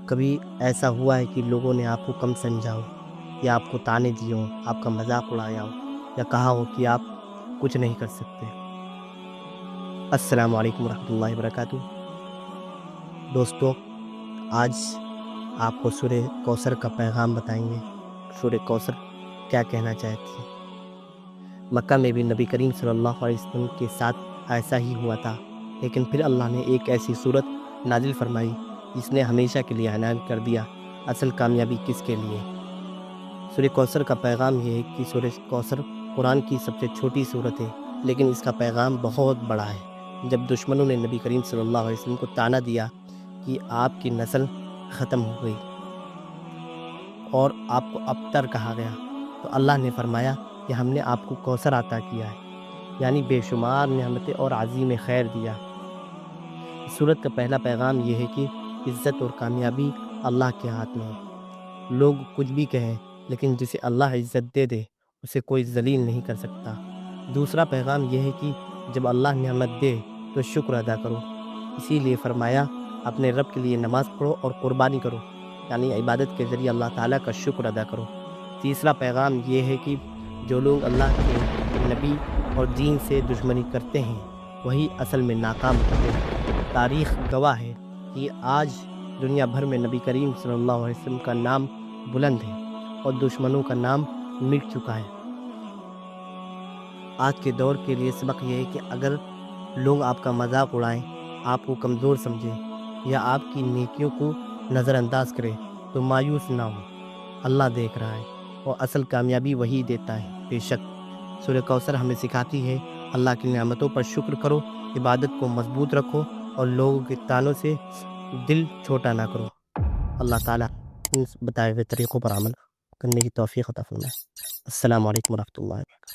کبھی ایسا ہوا ہے کہ لوگوں نے آپ کو کم سمجھا ہو یا آپ کو طعنے دیے ہوں، آپ کا مذاق اڑایا ہو یا کہا ہو کہ آپ کچھ نہیں کر سکتے؟ السلام علیکم ورحمۃ اللہ وبرکاتہ۔ دوستو، آج آپ کو سورہ کوثر کا پیغام بتائیں گے۔ سورہ کوثر کیا کہنا چاہتی ہے؟ مکہ میں بھی نبی کریم صلی اللہ علیہ وسلم کے ساتھ ایسا ہی ہوا تھا، لیکن پھر اللہ نے ایک ایسی صورت نازل فرمائی جس نے ہمیشہ کے لیے اعلان کر دیا اصل کامیابی کس کے لیے۔ سورہ کوثر کا پیغام یہ ہے کہ سورہ کوثر قرآن کی سب سے چھوٹی صورت ہے، لیکن اس کا پیغام بہت بڑا ہے۔ جب دشمنوں نے نبی کریم صلی اللہ علیہ وسلم کو طعنہ دیا کہ آپ کی نسل ختم ہو گئی اور آپ کو ابتر کہا گیا، تو اللہ نے فرمایا کہ ہم نے آپ کو کوثر عطا کیا ہے، یعنی بے شمار نعمتیں اور عظیم خیر دیا۔ اس صورت کا پہلا پیغام یہ ہے کہ عزت اور کامیابی اللہ کے ہاتھ میں ہے۔ لوگ کچھ بھی کہیں، لیکن جسے اللہ عزت دے دے اسے کوئی ذلیل نہیں کر سکتا۔ دوسرا پیغام یہ ہے کہ جب اللہ نعمت دے تو شکر ادا کرو، اسی لیے فرمایا اپنے رب کے لیے نماز پڑھو اور قربانی کرو، یعنی عبادت کے ذریعے اللہ تعالیٰ کا شکر ادا کرو۔ تیسرا پیغام یہ ہے کہ جو لوگ اللہ کے نبی اور دین سے دشمنی کرتے ہیں وہی اصل میں ناکام ہوتے ہیں۔ تاریخ گواہ ہے کہ آج دنیا بھر میں نبی کریم صلی اللہ علیہ وسلم کا نام بلند ہے اور دشمنوں کا نام مٹ چکا ہے۔ آج کے دور کے لیے سبق یہ ہے کہ اگر لوگ آپ کا مذاق اڑائیں، آپ کو کمزور سمجھیں یا آپ کی نیکیوں کو نظر انداز کریں تو مایوس نہ ہو، اللہ دیکھ رہا ہے اور اصل کامیابی وہی دیتا ہے۔ بے شک سورہ کوثر ہمیں سکھاتی ہے اللہ کی نعمتوں پر شکر کرو، عبادت کو مضبوط رکھو اور لوگوں کے طعنوں سے دل چھوٹا نہ کرو۔ اللہ تعالیٰ ان بتائے ہوئے طریقوں پر عمل کرنے کی توفیق عطا فرمائے۔ السلام علیکم ورحمۃ اللہ وبرکاتہ۔